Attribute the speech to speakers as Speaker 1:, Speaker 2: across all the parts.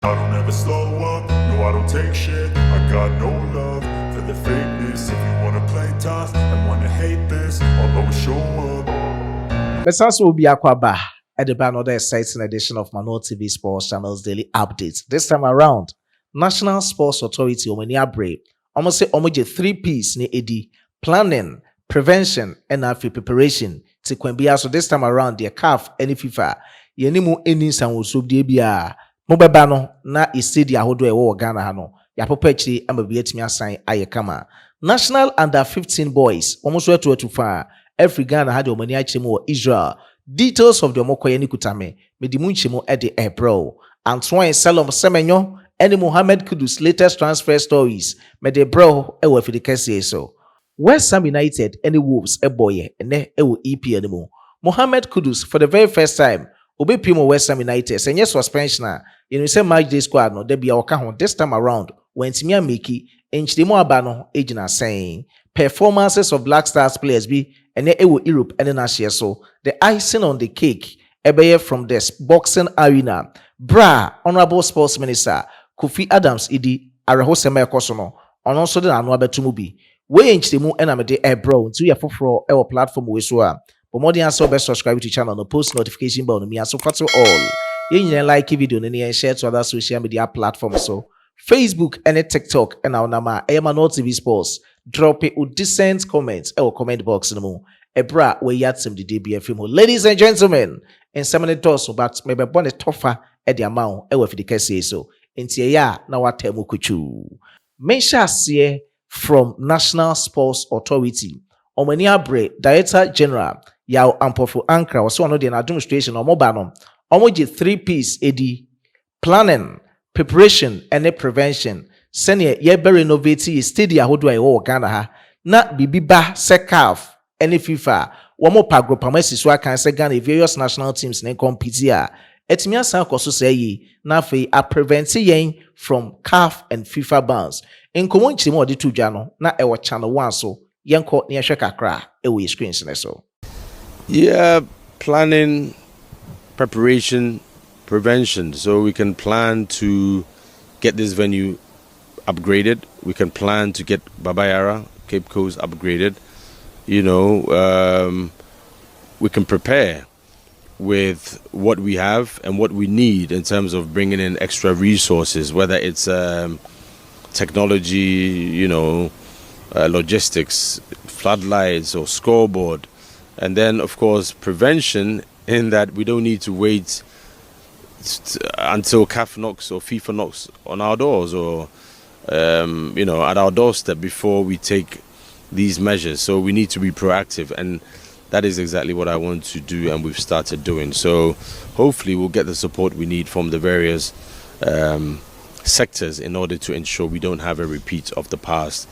Speaker 1: I don't ever slow up, no I don't take shit. I got no love for the fakeness. If you wanna play tough and wanna hate this, I'll always show up.
Speaker 2: Let's also be aquaba at another exciting edition of Manual TV Sports Channel's daily updates. This time around, National Sports Authority Omaniabre almost say omoje 3 P's ni edi planning, prevention, and after preparation. To Kwembia, so this time around, the CAF and FIFA, yenimu eni sanwoso bia mobeba no na isidi ahodo ewo Ghana ha no ya popachi amabietimi asan ayekama. National under 15 boys almost to far every Ghana had omani achemu Israel. Details of the omokoye ni kutame medimu nchemu ede ebro Antoine Semen and Mohammed Kudus latest transfer stories mede bro ewo fidikese so West Ham United and the Wolves boye ene ewo EP animo Mohammed Kudus for the very first time Obe Pimo West Ham United senye suspension you know say match day squad no debi awaka ho this time around when Timia Miki enchidemo aba no ejina saying performances of Black Stars players be ene ewo Europe and na share so the icing on the cake ebeye from this boxing arena bra honorable sports minister Kofi Adams idi arehosema ekoso no ono so de anu abetumu bi we enchidemo ena me de ebro nti ye foforo ewo platform we so a but more than also best subscribe to the channel no post notification bell no me so for all you like video and share to other social media platforms so Facebook and TikTok and our nama Manual TV Sports drop it with decent comments or comment box no more ebra we yat some the DBF ladies and gentlemen and some of the toss but maybe bonnet tougher at the amount ever for the case so inti ya na watemu kuchu mensha see from National Sports Authority Omaniabre Director General Yao Ampofo Ankra was one of the administration or mobile omoji 3 P's edi planning, preparation, and prevention. Senior yebe renovate stadia hodo ayo Ghana ha na bibiba sekaf any FIFA wamo pagro pamesi so kan se Ghana various national teams na compete a etimi asan koso say yi na fe a prevent yen from CAF and FIFA bans. Enkomo nchimo odi tudwa no na ewo channel 1 so yenko ne hwe kakra ewo screens ne so.
Speaker 3: Yeah, planning, preparation, prevention. So we can plan to get this venue upgraded. We can plan to get Babayara, Cape Coast upgraded. You know, we can prepare with what we have and what we need in terms of bringing in extra resources, whether it's technology, you know, logistics, floodlights or scoreboard. And then, of course, prevention in that we don't need to wait until CAF knocks or FIFA knocks on our doors or, you know, at our doorstep before we take these measures. So we need to be proactive. And that is exactly what I want to do and we've started doing. So hopefully we'll get the support we need from the various sectors in order to ensure we don't have a repeat of the past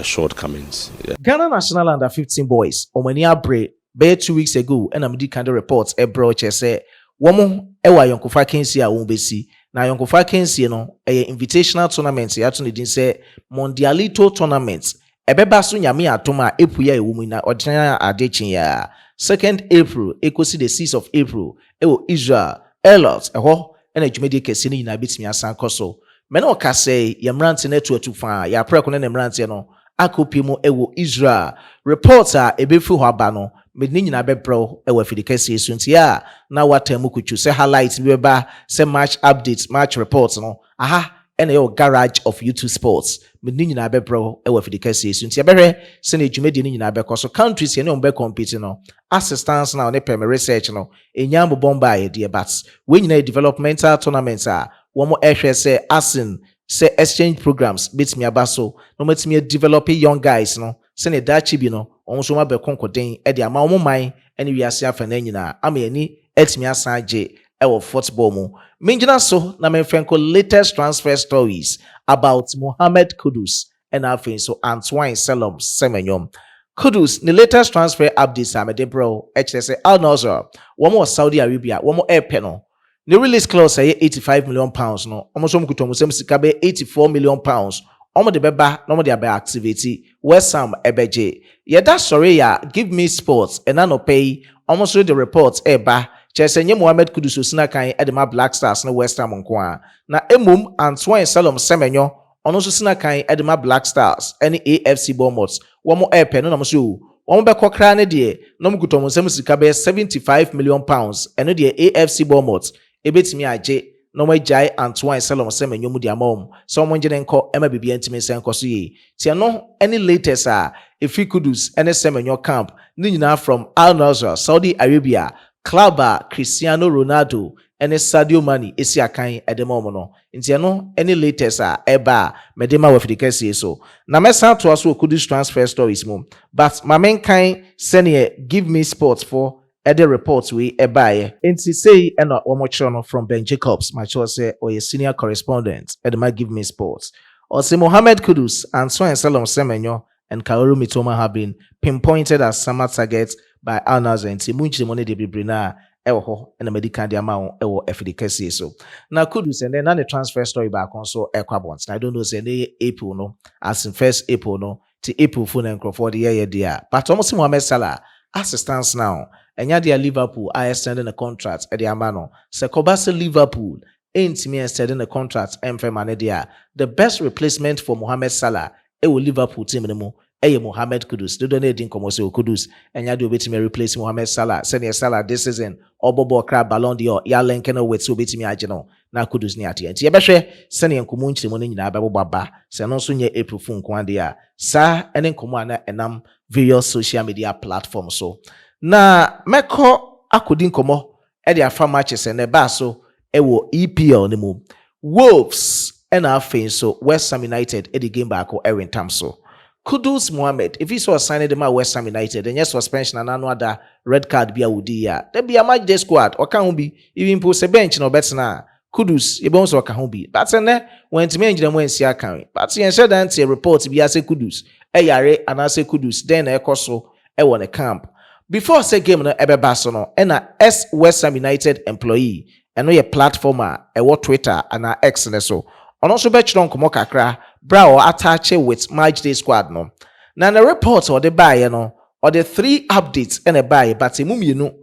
Speaker 3: shortcomings. Yeah.
Speaker 2: Ghana National Under 15 boys Omaniabre be 2 weeks ago and I'm kind of reports ebro che say womo ewa yonkofa kensi a wombesi na yonkofa kensi no invitational tournament ya to ne din say Mondialito tournament ebeba so nyame atoma epuya ewumu na odina adechin ya 2nd April ekosi the 6th of April ewo Israel Elot eho na dwumedi kesi ni nyina betimi asan koso mena okase yamrante na tuatu fa ya preko na mrante no akopimo ewo Israel reporter ebefu ho aba no medni nyina bebro ewo fidikase suntia na watemu kuchu se highlights beba se match updates match reports no aha ene yo garage of YouTube sports medni nyina bebro ewo fidikase suntia behwe se na dwumedi ni nyina bekoso countries ye ne ombe compete no assistance na ne pem research no enyambo bomba ye de but we nyina developmental tournaments a womo ehwe se asin se exchange programs betimi abaso no metimi develop young guys no se ne dachi bi no onso ma be konkoden e de ama omo man ene wiase afa na nyina ama yani etimi asaje ewo football mu mingina so na menfenko latest transfer stories about Mohammed Kudus and afin so Antoine Semen Kudus the latest transfer updates amede bro HSA Al Nassr womo Saudi Arabia womo airpeno the release clause say 85 million pounds no almost mkuto musem sika be 84 million pounds omo de beba no mo de aba activity West Ham ebeje yeah that sorry ya give me sports and I no pay almost read the reports eba Chesenye Mohammed Kudus osina kan edema Black Stars na West Ham nko a na emom Antoine Salom Semenyo ono so sina kan edema Black Stars ene AFC Bournemouth womo epe no na mo so womo be kokra ne de no mo gutomo nsem sika be 75 million pounds ene de AFC Bournemouth ebetimi age no mo jai Antoine Salom Semenyo mu de amom so mo ngene nko ema bibia ntimi senko so yi tie no any latest a efi Kudus ene Semenyo camp ni nyina from Al Nassr Saudi Arabia club Cristiano Ronaldo ene Sadio Mane esi akan edema no ntia no any latest eba medema wafidikasi so na mesa to aso Kudus transfer stories mum but my main kind senior give me sports for ede reports we eba nti say ena omochro no from Ben Jacobs my choice say or senior correspondent edema give me sports or say Mohammed Kudus and Salom Semenyo and Kaoru Mitoma have been pinpointed as summer targets by Al Nassr nti munchi money de bibrina ewo ho na medical de amount ewo efidikasi so na Kudus and then na the transfer story back on so equabont I don't know say na April no as in first April no to April phone and for the year there but almost Mohamed Salah assistance now enya dia Liverpool are extending a contract e de amano se kobase Liverpool entimi extending a contract emfema dia the best replacement for Mohamed Salah e will Liverpool team nemu eye Mohammed Kudus do na edin komo se Kudus enya de obetimi replace Mohamed Salah senior Salah this season obobo kra Ballon d'Or ya lenkena wet so obetimi age no na Kudus ni ate nti ye behwe senior nkomo nchirimo no nyina abebo baba se no so nye April fun ko ade a sa ene nkomo ana enam various social media platforms so na meko akodi nkomo e de afa matches ne ba so e wo EPL ne mu Wolves and afin so West Ham United e the game back or Erin Tamso Kudus Mohammed, if he saw signing them at West Ham United, then yes, suspension and another red card be a woody. There be a match day squad, or can be even post a bench no better now. Kudus, you bones or can be. That's an when to manage them when see a carry. But he said that a report to be as a Kudus, a yare and I say Kudus, then a coso, a one a camp. Before say game no ebe basono, and a S West Ham United employee, and no a platformer, a what Twitter and a X and so. On also bet you don't come kakra. Bra attach it with match day squad no. Now the reports or the buy or the 3 updates and a buy but mum you know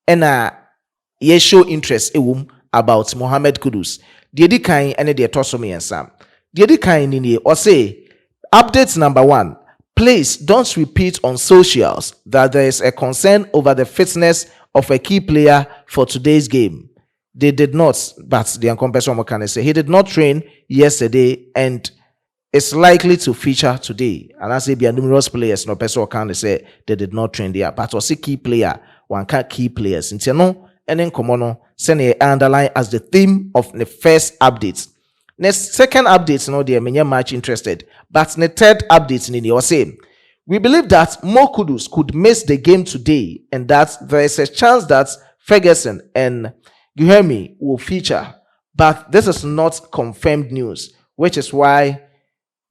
Speaker 2: and ye show interest about Mohammed Kudus. The kind and the tosomi and Sam. The kind in or say updates number 1. Please don't repeat on socials that there is a concern over the fitness of a key player for today's game. They did not, but the uncompensated can say he did not train yesterday and is likely to feature today. And I say be a numerous players no person can say they did not train there, but was a key player, one can't key players. Into no and then come send a underline as the theme of the first update. Next second update, no dear many much interested, but the third update in your same. We believe that Mo Kudus could miss the game today, and that there is a chance that Ferguson and you hear me will feature, but this is not confirmed news, which is why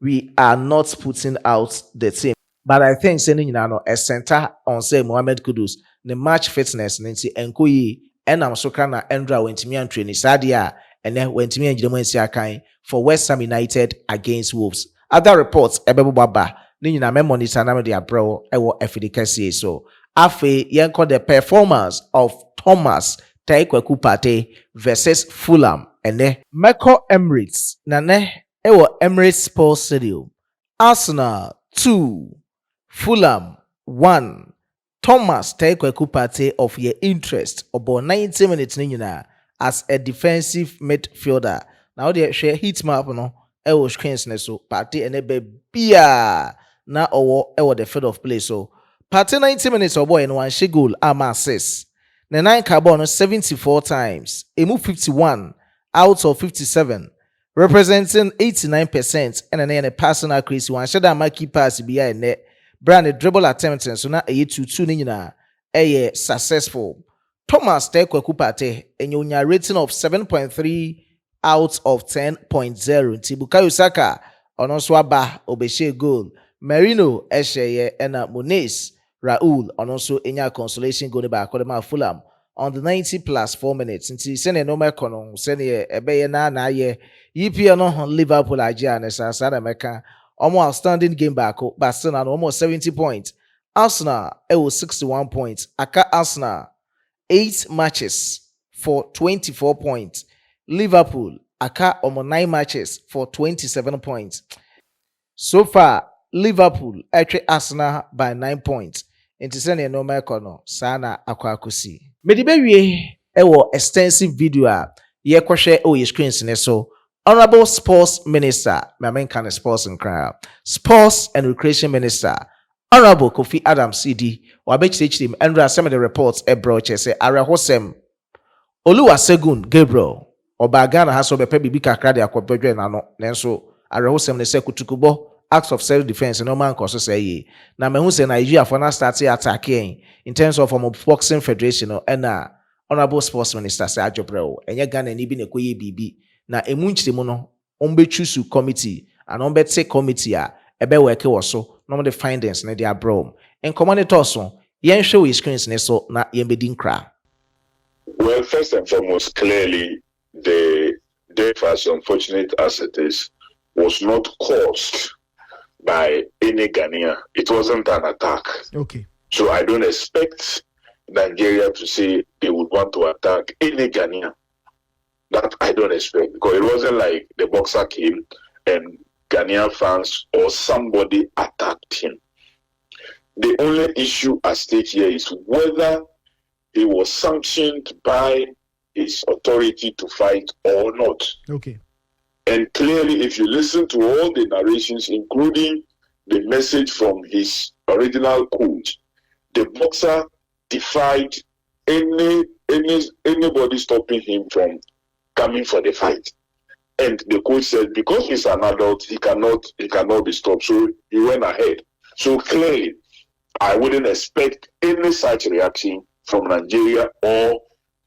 Speaker 2: we are not putting out the team. But I think sending a center on say Mohammed Kudus the match fitness nancy enkoyi enam so kana Endra wentimi antwe ni sadia and then wentimi angiremo nsi for West Ham United against Wolves. Other reports ebebo baba ni nyina me monitor na me dia bro ewo efidikasi so afe yenko the performance of Thomas Taekwaku Partey versus Fulham ene Meko Emirates nane ewo Emirates Sports Stadium. Arsenal 2 Fulham 1. Thomas Taekwaku Partey of your interest about 90 minutes as a defensive midfielder. Now they share heat map no ewo screens ne so Partey ene be bia na ewo the field of play so Partey 90 minutes or boy in one she goal ama assist. The 9 carbon 74 times. A move 51 out of 57. Representing 89% and then a passing accuracy. One shot that might keep pass behind net. Brand a dribble attempt so now a 2-2 nina a successful. Thomas Taekwaku Partey and your rating of 7.3 out of 10.0. Tibukayo Saka on Oswaba Obeshe goal. Merino Esheye and Muniz Raul and also Enya consolation goal by Kodema Fulham on the 90 plus 4 minutes. Until send a normal conon, send a bay na ye. EPL no Liverpool Aja and Sada Mecca. Almost outstanding game back, but still almost 70 points. Arsenal, it was 61 points. Aka Arsenal, 8 matches for 24 points. Liverpool aka omo 9 matches for 27 points. So far, Liverpool actually Arsenal by 9 points. Nti sɛ ne normal kono sana akwa akosi. Mede bewie ewo extensive video a ye kwahwe o ye screens ne so. Honorable Sports Minister, my main kind of sports and crowd, Sports and Recreation Minister, Honorable Kofi Adams CD, wabechirim and some of the reports a broche say Arahosem Oluwasegun Gabriel Obagana has so be bibi kakra de akobedwe na no nenso Arahosem ne se kutukubo acts of self defense no man koso say ye na me hu say Nigeria for na start attacking in terms of boxing federation and Honorable Sports Minister say ajobrel enye Ghana ni bi ne koye bibi na emu nchirimu no choose committee and take committee a ebe work wo so no the findings na dia brom en commonitor so yen show his screens ne so na yen be dinkra.
Speaker 4: Well, first and foremost, clearly the death, as unfortunate as it is, was not caused by any Ghanaian. It wasn't an attack.
Speaker 5: Okay.
Speaker 4: So I don't expect Nigeria to say they would want to attack any Ghanaian. That I don't expect, because it wasn't like the boxer came and Ghanaian fans or somebody attacked him. The only issue at stake here is whether he was sanctioned by his authority to fight or not.
Speaker 5: Okay.
Speaker 4: And clearly, if you listen to all the narrations, including the message from his original coach, the boxer defied anybody stopping him from coming for the fight. And the coach said because he's an adult, he cannot be stopped. So he went ahead. So clearly, I wouldn't expect any such reaction from Nigeria or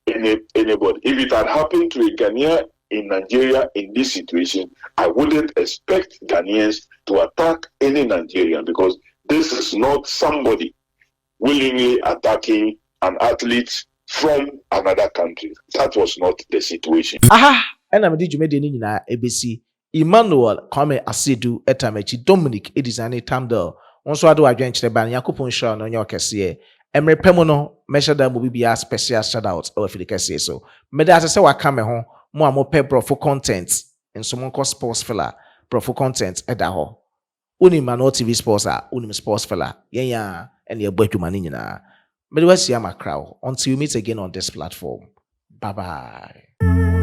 Speaker 4: anybody. If it had happened to a Ghanaian in Nigeria in this situation, I wouldn't expect Ghanaians to attack any Nigerian, because this is not somebody willingly attacking an athlete from another country. That was not the situation.
Speaker 2: Aha! Ena medi jumede ni nyina ebesi Emmanuel Kwame Asedu etamechi Dominic Edizani Tamdel onso ado adwen kire ban Yakopon show no nye okese emre pemu no measure da mo bibia special shout out o afide kese so meda asese waka me ho mo amope profo content enso monko sports fella profo content eda ho uni Mano TV sports uni sports fella yenya ene ebadwuma ni nyina mede wasi am crowd until we meet again on this platform. Bye bye.